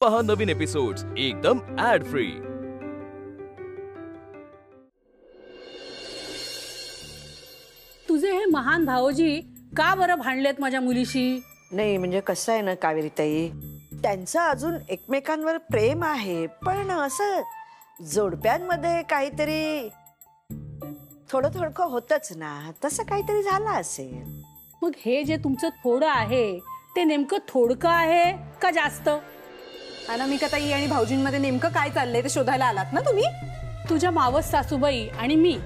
पहा नवीन एपिसोड्स एकदम add free. तुझे हे महान भाऊजी का बरं भांडलेत माझ्या मुलीशी? नाही म्हणजे कसं आहे ना कावेरीताई, त्यांचं अजून एकमेकांवर प्रेम आहे, पण असं जोडप्यांमध्ये काहीतरी थोडं थोडकं होतच ना, तसं काहीतरी झालं असेल। मग हे जे तुमचं थोडं आहे ते नेमकं थोडकं आहे का जास्त? अनामिकाताई आणि भाऊजींमध्ये नेमकं काय चाललंय ते शोधायला आलात ना तुम्ही? तुझ्या मावस सासूबाई आणि मी,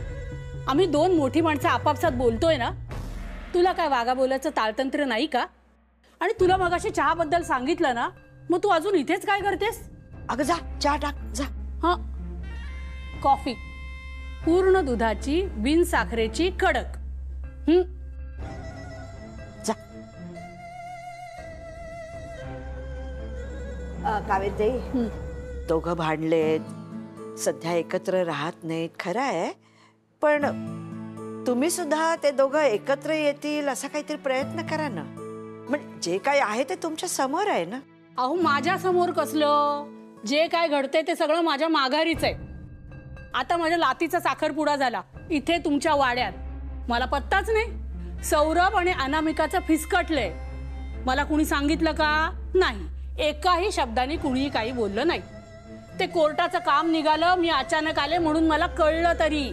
आम्ही दोन मोठी माणसं आपापसात बोलतोय ना, तुला काय वागा बोलायचं ताळतंत्र नाही का? आणि तुला मगाशी चहा बद्दल सांगितलं ना, मग तू अजून इथेच काय करतेस? अगं जा चहा टाक जा। हा, कॉफी पूर्ण दुधाची, बिन साखरेची, कडक। जा। कावेरीताई, दोघं भांडलेत, सध्या एकत्र राहत नाहीत, खरं आहे, पण तुम्ही सुद्धा ते दोघं एकत्र येतील असा काहीतरी प्रयत्न करा ना। म्हणजे जे काय आहे ते तुमच्या समोर आहे ना। अहो माझ्या समोर कसलं? जे काय घडतंय ते सगळं माझ्या माघारीच आहे। आता माझ्या लातीचा साखरपुडा झाला इथे तुमच्या वाड्यात, मला पत्ताच नाही। सौरभ आणि अनामिकाचं फिसकटलंय, मला कुणी सांगितलं का? नाही, एकाही शब्दाने कुणीही काही बोललं नाही। ते कोर्टाचं काम निघालं, मी अचानक आले म्हणून मला कळलं तरी।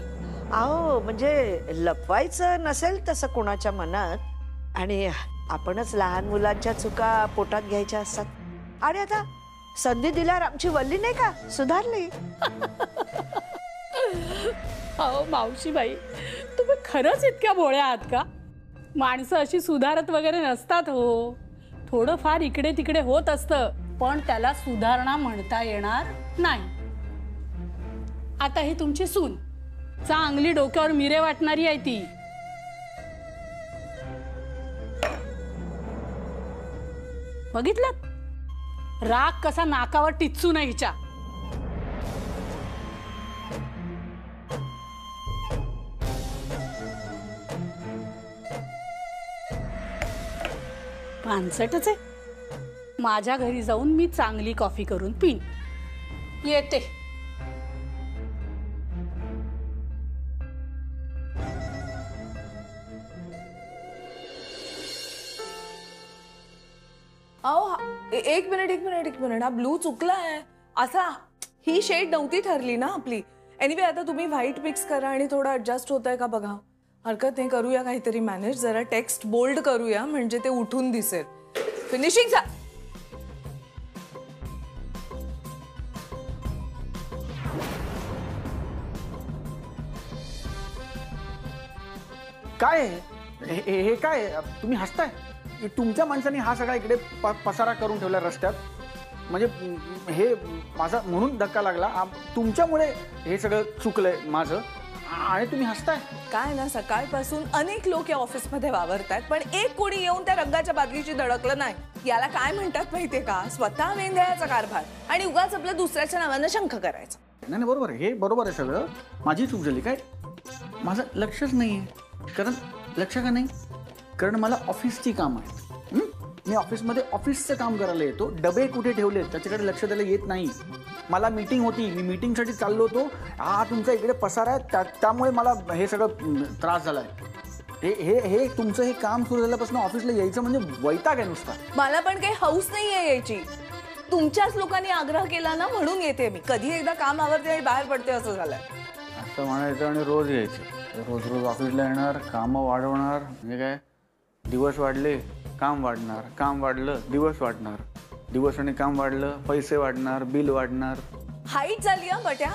अहो म्हणजे लपवायचं नसेल तसं कोणाच्या मनात, आणि आपणच लहान मुलांच्या चुका पोटात घ्यायच्या असतात, आणि आता संधी दिल्यावर आमची वल्ली नाही का सुधारली? अहो मावशीबाई, तुम्ही खरंच इतक्या भोळ्या आहात का? माणसं अशी सुधारत वगैरे नसतात हो, थोडं फार इकडे तिकडे होत असतं, पण त्याला सुधारणा म्हणता येणार नाही। आता ही तुमची सून चांगली डोक्यावर मिरे वाटणारी आहे ती। बघितलं राग कसा नाकावर टिचू नाही हिच्या। पानसटच आहे। माझ्या घरी जाऊन मी चांगली कॉफी करून पिन, येते। एक मिनिट, हा ब्लू चुकला आहे। असा ही शेड नव्हती ठरली ना आपली। एनिवे आता तुम्ही व्हाईट मिक्स करा आणि थोडं ऍडजस्ट होतंय का बघा। हरकत नाही, करूया काहीतरी मॅनेज, जरा टेक्स्ट बोल्ड करूया म्हणजे ते उठून दिसेल। फिनिशिंग जा। काय हे काय तुम्ही हसताय? तुमच्या माणसाने हा सगळा इकडे पसारा करून ठेवला रस्त्यात, म्हणजे हे माझा म्हणून धक्का लागला, तुमच्यामुळे हे सगळं चुकलंय माझं, आणि तुम्ही हसताय? काय ना, सकाळपासून अनेक लोक या ऑफिसमध्ये वावरतात, पण एक कोणी येऊन त्या रंगाच्या बादलीशी धडकलं नाही। याला काय म्हणतात माहितीये का? स्वतः मेंढ्याचा कारभार, आणि उगाच आपल्या दुसऱ्याच्या नावानं शंख करायचा। नाही बरोबर, हे बरोबर आहे सगळं, माझी चूक झाली, काय माझं लक्षच नाहीये। कारण लक्ष का नाही? कारण मला ऑफिसची काम आहे, मी ऑफिसमध्ये ऑफिसचं काम करायला येतो, डबे कुठे ठेवले त्याच्याकडे लक्ष द्यायला येत नाही। मला मीटिंग होती, मी मीटिंगसाठी चाललो होतो, हा तुमचा इकडे पसारा आहे, त्यामुळे मला हे सगळं त्रास झालाय। हे तुमचं हे काम सुरू झाल्यापासून ऑफिसला यायचं म्हणजे वैताग आहे नुसता। मला पण काही हौस नाहीये यायची, तुमच्याच लोकांनी आग्रह केला ना म्हणून येते मी। कधी एकदा काम आवरते आणि बाहेर पडते असं झालंय। असं म्हणायचं आणि रोज यायचं, रोज ऑफिसला येणार, कामं वाढवणार, म्हणजे काय दिवस वाढले काम वाढणार, काम वाढलं दिवस वाढणार, दिवस आणि काम वाढलं पैसे वाढणार, बिल वाढणार। हाईट झाली हा बट्या,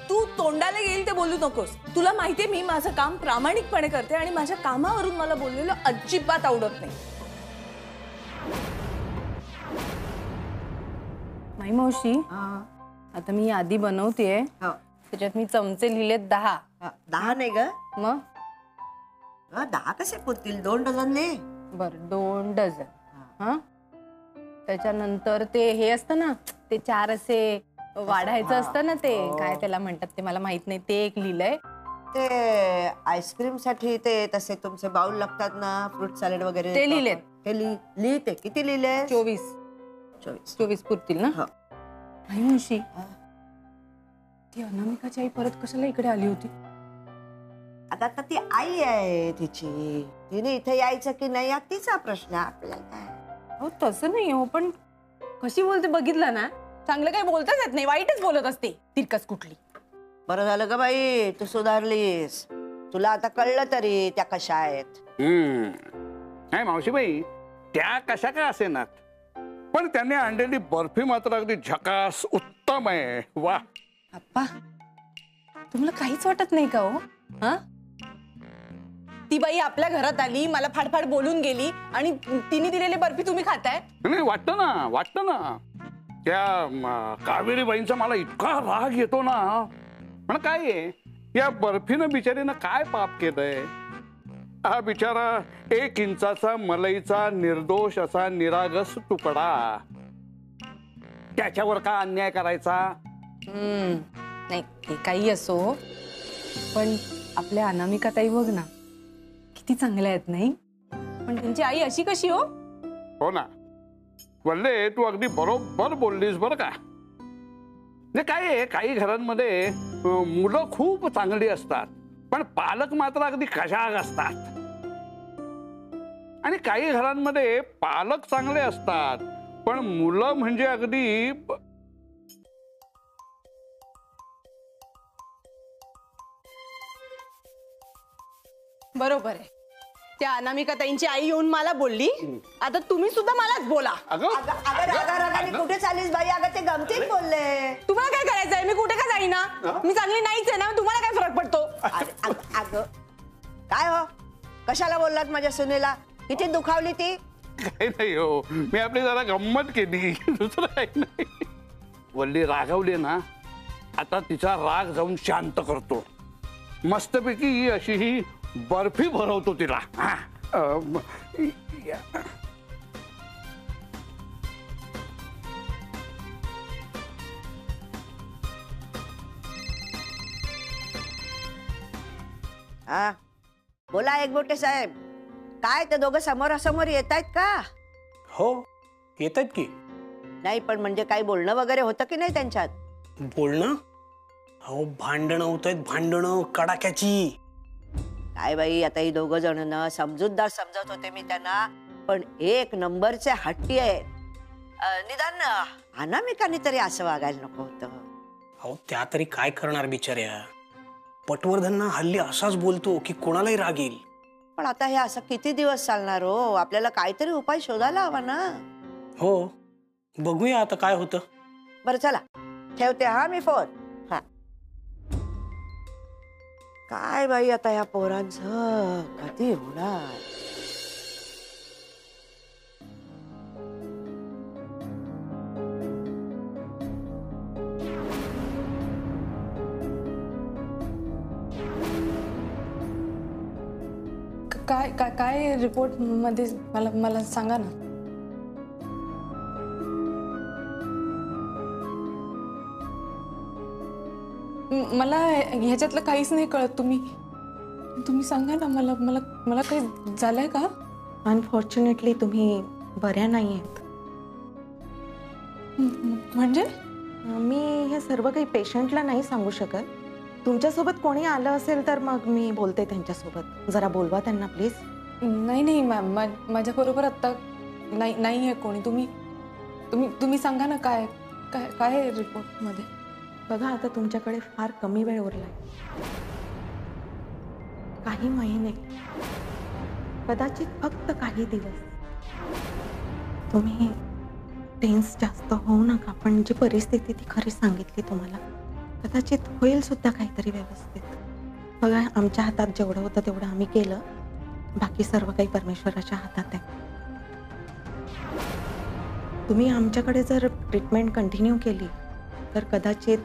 तू तोंडाला येईल ते बोलू नकोस। तुला माहितीये मी माझं काम प्रामाणिकपणे करते, आणि माझ्या कामावरून मला बोललेलं अजिबात आवडत नाही। माई मावशी, आता मी यादी बनवतेय, त्याच्यात मी चमचे लिहिलेत 10। 10 नाही ग, मग 10 कसे पुरतील? 2 डझन ले। बर, 2 डझन। हा, त्याच्यानंतर ते हे असतं ना, ते 4 असे वाढायचं असतं ना, ते काय त्याला म्हणतात ते मला माहित नाही, ते एक लिहिलंय। ते आईस्क्रीम साठी ते तसे तुमचे बाउल लागतात ना, फ्रूट सॅलड वगैरे, ते लिहिलेत। ते लिहिते, किती लिहिले? 24। 24 पुरतील ना? हो. नाही मुशी, ती अनामिकाची आई परत कशाला इकडे आली होती? आता ती आई आहे तिची, तिने इथे यायचं की नाही हा तिचा प्रश्न आहे, आपल्याला काय. हो तसं नाही हो, पण कशी बोलते बघितलं ना, चांगलं काही बोलताच येत नाही, वाईटच बोलत असते तिरकस कुठली. बरं झालं ग बाई तू सुधारलीस, तुला आता कळलं तरी त्या कशा आहेत. नाही मावशीबाई, त्या कशा काय असेनात, पण त्यांनी आणलेली बर्फी मात्र अगदी झकास उत्तम आहे. वा अप्पा, तुम्हाला काहीच वाटत नाही का हो? हा, ती बाई आपल्या घरात आली, मला फाडफाड बोलून गेली आणि तिने दिलेली बर्फी तुम्ही खाताय? नाही, वाटतं ना त्या कावेरी बाईंचा मला इतका राग येतो ना. पण काय आहे, या बर्फीनं बिचारीनं काय पाप केलंय? हा बिचारा 1 इंचाचा मलईचा निर्दोष असा निरागस तुकडा, त्याच्यावर का अन्याय करायचा? नाही, ते काही असो, पण आपल्या अनामिका ताई बघ ना, किती चांगल्या आहेत नाही? पण त्यांची आई अशी कशी हो? हो ना वल्ले, तू अगदी बरोबर बोललीस बरं का. काय आहे, काही घरांमध्ये मुलं खूप चांगली असतात, पण पालक मात्र अगदी कशाग असतात. आणि काही घरांमध्ये पालक चांगले असतात, पण मुलं म्हणजे अगदी बरोबर आहे. त्या अनामिका ताईंची आई येऊन मला बोलली, आता तुम्ही सुद्धा मलाच बोला. रागारागाने कुठे चालीस बाई? अगं ते गमतीत बोलले. तुम्हाला काय करायचंय? मी कुठे का जाईना? मी चांगली नाहीच आहे ना, तुम्हाला काय फरक पडतो? अगं काय हो, कशाला बोललात माझ्या सुनेला? किती दुखावली ती? काही नाही हो, मी आपली जरा गंमत केली, दुसरं काही नाही. वल्ली रागावली ना, आता तिचा राग जाऊन शांत करतो. मस्तपैकी अशी ही बर्फी भरवतो तिला. हा बोला एकबोटे साहेब, काय ते दोघं समोरासमोर येत आहेत का? हो येत आहेत की. नाही पण म्हणजे काही बोलणं वगैरे होतं की नाही त्यांच्यात? बोलणं? अहो भांडणं होत आहेत, भांडणं कडाक्याची. काय बाई, आता ही दोघं जण ना समजूतदार समजत होते मी त्यांना, पण 1 नंबरचे हट्टी आहेत. निदान अनामिकाने तरी असं वागायला नको होतं. अहो त्या तरी काय करणार बिचाऱ्या. पटवर्धन हल्ली असाच बोलतो की कोणालाही राग येईल. पण आता हे असं किती दिवस चालणार हो? आपल्याला काहीतरी उपाय शोधायला हवा ना. हो बघूया आता काय होतं. बरं चला ठेवते हा मी फोन. हा काय बाई आता या पोरांचं कधी होणार? काय काय काय रिपोर्ट मध्ये मला सांगा ना. मला ह्याच्यातलं काहीच नाही कळत. तुम्ही सांगा ना मला. मला काही झालंय का? अनफॉर्च्युनेटली तुम्ही बऱ्या नाही आहेत. म्हणजे मी हे सर्व काही पेशंटला नाही सांगू शकत. तुमच्यासोबत कोणी आलं असेल तर मग मी बोलते त्यांच्यासोबत. जरा बोलवा त्यांना प्लीज. नाही माझ्या बरोबर आता नाही आहे कोणी. तुम्ही सांगा ना काय काय काय रिपोर्ट मध्ये. बघा आता तुमच्याकडे फार कमी वेळ उरलाय. काही महिने, कदाचित फक्त काही दिवस. तुम्ही टेन्स जास्त होऊ नका. पण जी परिस्थिती ती खरी सांगितली तुम्हाला. कदाचित होईल सुद्धा काहीतरी व्यवस्थित. बघा आमच्या हातात जेवढं होतं तेवढं आम्ही केलं. बाकी सर्व काही परमेश्वराच्या हातात आहे. तुम्ही आमच्याकडे जर ट्रीटमेंट कंटिन्यू केली तर कदाचित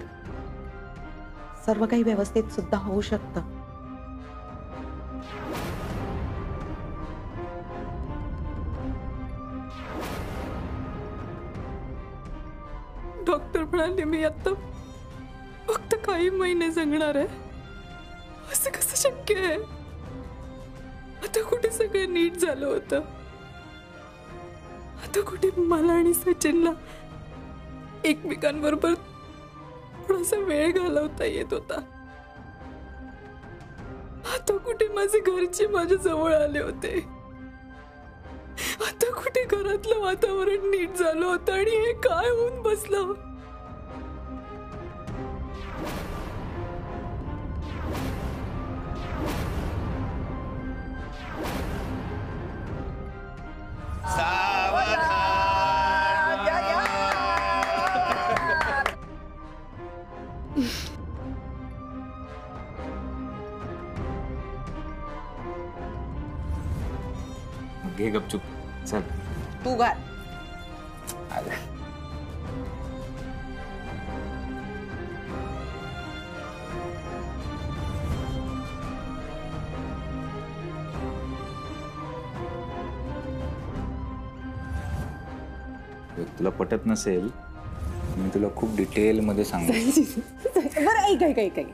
सर्व काही व्यवस्थित सुद्धा होऊ शकतं. डॉक्टर म्हणाले मी आता फक्त काही महिने जगणार आहे. असं कसं शक्य आहे? आता कुठे सगळं नीट झालं होतं. आता कुठे मला आणि सचिनला एकमेकांबरोबर थोडासा वेळ घालवता येत होता. आता कुठे माझे घरचे माझ्या जवळ आले होते. आता कुठे घरातलं वातावरण नीट झालं होतं आणि हे काय होऊन बसलं. घे गपचूप चल. तू घाल. तुला पटत नसेल मी तुला खूप डिटेल मध्ये सांगू. बरं ऐक.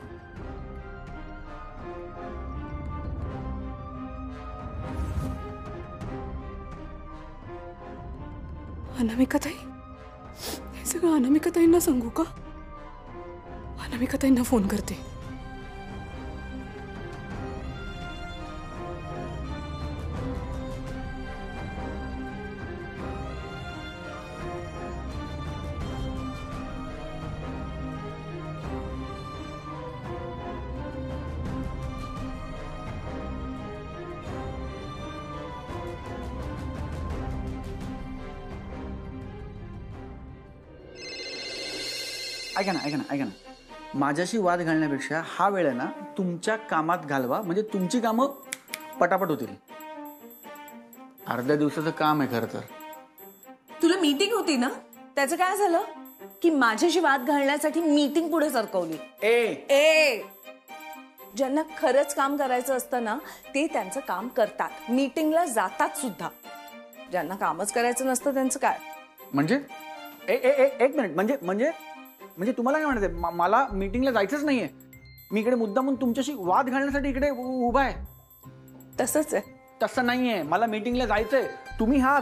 अनामिकाताई, हे सगळं अनामिकाताईंना सांगू का? अनामिकाताईंना फोन करते. ऐका ना, माझ्याशी वाद घालण्यापेक्षा हा वेळ आहे ना तुमच्या कामात घालवा, म्हणजे तुमची कामं पटापट होतील. अर्ध्या दिवसाचं काम आहे खरं तर. तुला मीटिंग होती ना, त्याचं काय झालं की माझ्याशी वाद घालण्यासाठी मीटिंग पुढे सरकवली. ज्यांना खरंच काम करायचं असतं ना ते त्यांचं काम करतात, मीटिंगला जातात सुद्धा. ज्यांना कामच करायचं नसतं त्यांचं काय. म्हणजे एक मिनिट, म्हणजे तुम्हाला काय म्हणायचंय? मला मीटिंगला जायचंच नाहीये. मी इकडे मुद्दामून तुमच्याशी वाद घालण्यासाठी इकडे उभा आहे. तसंच आहे. तसं नाहीये, मला मीटिंगला जायचंय. तुम्ही हा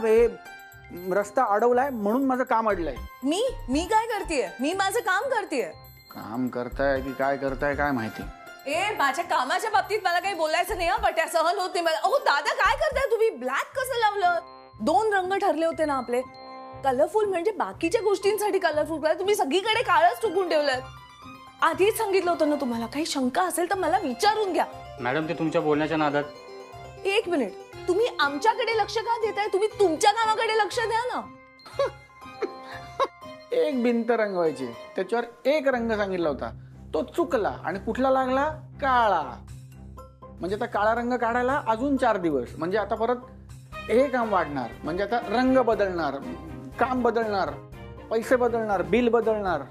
रस्ता अडवलाय म्हणून माझं काम अडलंय. मी काय करतेय? मी माझं काम करतेय. काम करताय की काय करताय काय माहिती. माझ्या कामाच्या बाबतीत मला काही बोलायचं नाही. बट्या सहन होत नाही मला. अहो दादा काय करताय तुम्ही? ब्लॅक कसं लावलं? 2 रंग ठरले होते ना आपले. कलरफुल म्हणजे बाकीच्या गोष्टींसाठी कलरफुल, तुम्ही सगळीकडे काळच टुकून ठेवलंय. आधीच सांगितलं होतं ना तुम्हाला. काही शंका असेल तर मला विचारून घ्या. मॅडम ते तुमच्या बोलण्याच्या नादात. एक मिनिट, तुम्ही आमच्याकडे लक्ष का देताय? तुम्ही तुमच्या कामाकडे लक्ष द्या ना. एक भिंत रंगवायची, त्याच्यावर एक रंग सांगितला होता, तो चुकला आणि कुठला लागला? काळा. म्हणजे आता काळा रंग काढायला अजून 4 दिवस. म्हणजे आता परत हे काम वाढणार. म्हणजे आता रंग बदलणार, काम बदलणार, पैसे बदलणार, बिल बदलणार.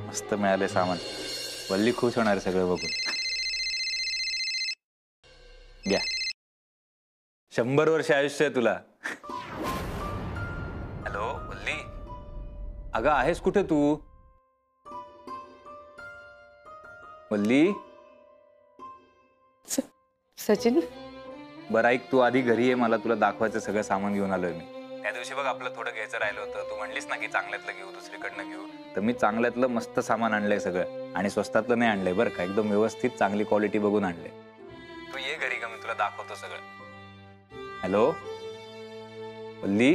मस्त मिळाले सामान. वल्ली खुश होणार सगळं बघून. घ्या, 100 वर्ष आयुष्य आहे तुला. हॅलो वल्ली, अगं आहेस कुठे तू? वल्ली. सचिन, बरं ऐक, तू आधी घरी ये, मला तुला दाखवायचं सगळं सामान घेऊन आलोय मी. त्या दिवशी बघ आपलं थोडं घ्यायचं राहिलं होतं. तू म्हणलीस ना की चांगल्यातलं घेऊ, दुसरीकडनं घेऊ, तर मी चांगल्यातलं मस्त सामान आणलंय सगळं. आणि स्वस्तातलं नाही आणलंय बरं का, एकदम व्यवस्थित चांगली क्वालिटी बघून आणलंय. तू ये घरी का, मी तुला दाखवतो सगळं. हॅलो वल्ली,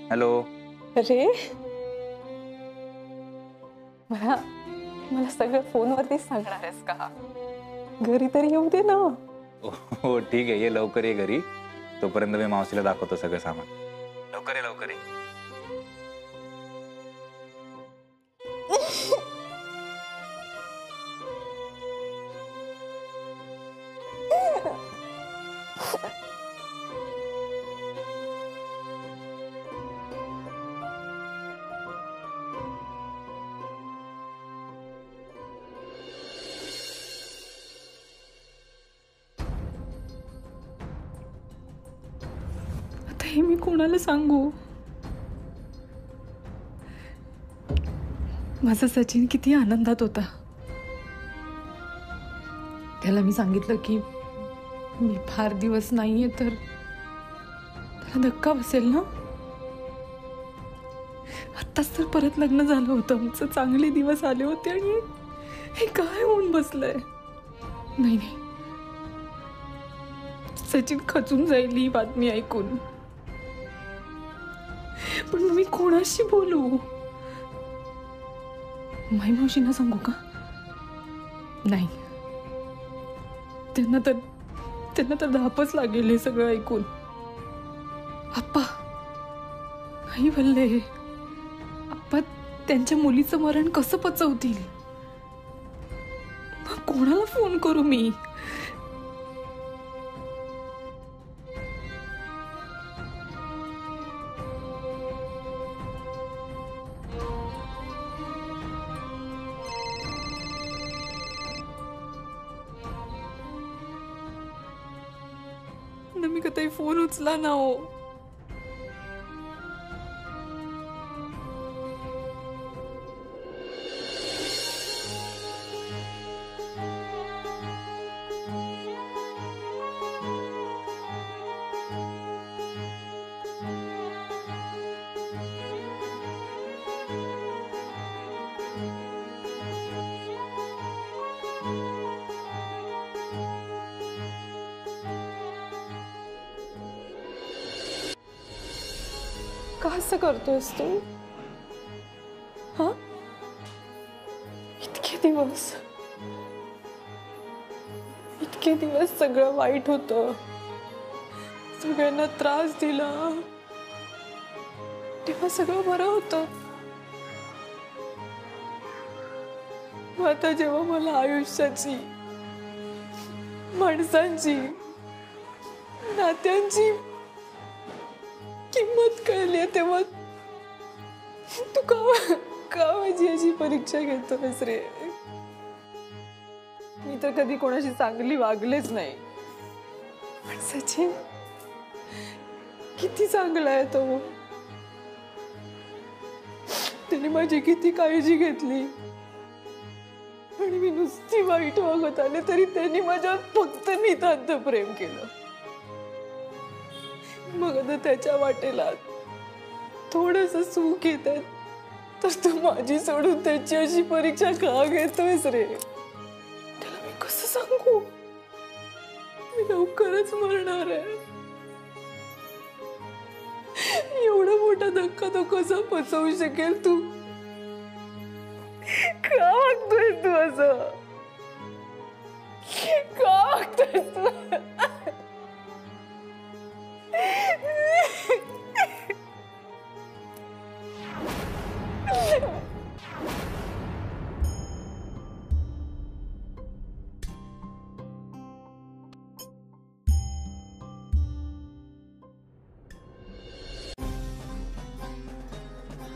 हॅलो. अरे मला मला सगळं फोनवरतीच सांगणार आहेस का? घरी तरी येऊ दे ना. हो ठीक आहे, ये लवकर ये घरी. तोपर्यंत मी मावशीला दाखवतो सगळं सामान. लवकर ये लवकर ये. हे मी कोणाला सांगू? माझा सचिन किती आनंदात होता. त्याला मी सांगितलं की मी फार दिवस नाहीये तर त्याला धक्का बसेल ना. आत्ताच तर परत लग्न झालं होतं आमचं, चांगले दिवस आले होते आणि हे काय होऊन बसलंय. नाही नाही, सचिन खचून जाईल ही बातमी ऐकून. पण मी कोणाशी बोलू? माई मावशींना सांगू का? नाही, त्यांना तर धापच लागेल हे सगळं ऐकून. आप्पा, आई वल्ले, आप्पा त्यांच्या मुलीचं मरण कसं पचवतील? मग कोणाला फोन करू मी? मी कधी फोन उचला ना हो. का असं करतोयस तू? हा, इतके दिवस सगळं वाईट होतं, सगळ्यांना त्रास दिला, तेव्हा सगळं बरं होतं. आता जेव्हा मला आयुष्याची, माणसांची, नात्यांची किंमत कळली तेव्हा तू का माझी अशी परीक्षा घेतोस रे? मी तर कधी कोणाशी चांगली वागलेच नाही, पण सचिन किती चांगला आहे तो. त्याने माझी किती काळजी घेतली आणि मी नुसती वाईट वागत आले तरी त्यांनी माझ्यावर फक्त नितांत प्रेम केलं. मग आता त्याच्या वाटेला थोडस सुख येत आहे तर तू माझी सोडून त्याची अशी परीक्षा का घेतोयस रे? त्याला मी कसं सांगू? मी लवकरच मरणार आहे. एवढा मोठा धक्का तो कसा पचवू शकेल? तू का वागतोयस तू असं? का वागतोयस तू?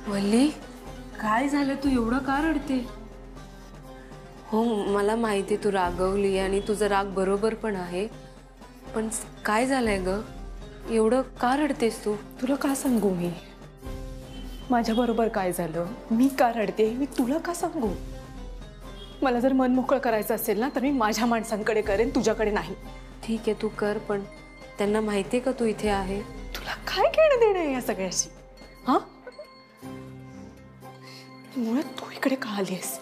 वल्ली, काय झालं? तू एवढं का रडते? हो, मला माहिती तू रागवली आणि तुझा राग बरोबर पण आहे, पण काय झालंय ग? एवढं का रडतेस तू? तुला का सांगू मी माझ्या बरोबर काय झालं? मी का रडते मी तुला का सांगू? मला जर मन मोकळं करायचं असेल ना तर मी माझ्या माणसांकडे करेन, तुझ्याकडे नाही. ठीक आहे, तू कर, पण त्यांना माहितीये का तू इथे आहे? तुला काय घेणं देणं आहे या सगळ्याशी? हा, मुळात तू इकडे का आलीस?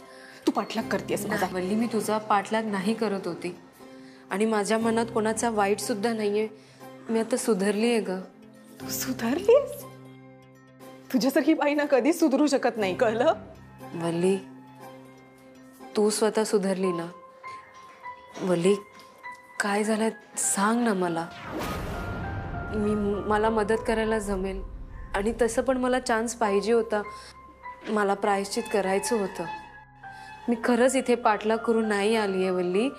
तू पाठलाग करतेस माझा. वल्ली, मी तुझा पाठलाग नाही करत होती. आणि माझ्या मनात कोणाचा वाईट सुद्धा नाहीये. मी आता सुधारली आहे ग. तू सुधारलीस? तुझ्यासारखी बाई ना कधीच सुधरू शकत नाही, कळलं? वल्ली, तू स्वतः सुधारली ना. वल्ली, काय झालंय सांग ना मला. मला मदत करायला जमेल आणि तसं पण मला चान्स पाहिजे होता. मला प्रायश्चित करायचं होतं. मी खरंच इथे पाठलाग करून नाही आली आहे वल्ली.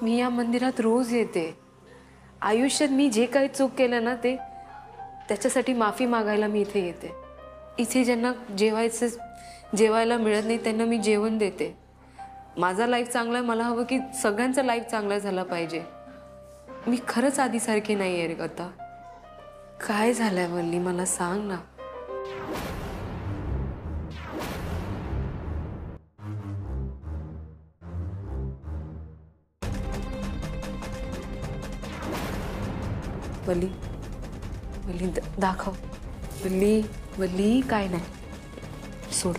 मी या मंदिरात रोज येते. आयुष्यात मी जे काही चूक केलं ना त्याच्यासाठी माफी मागायला मी इथे येते. इथे ज्यांना जेवायला मिळत नाही त्यांना मी जेवण देते. माझा लाईफ चांगला आहे, मला हवं की सगळ्यांचा लाईफ चांगला झाला पाहिजे. मी खरंच आधीसारखी नाही आहे रे आता. काय झालंय वल्ली मला सांग ना. वल्ली, वल्ली दाखव. वल्ली, वल्ली काय नाही, सोड.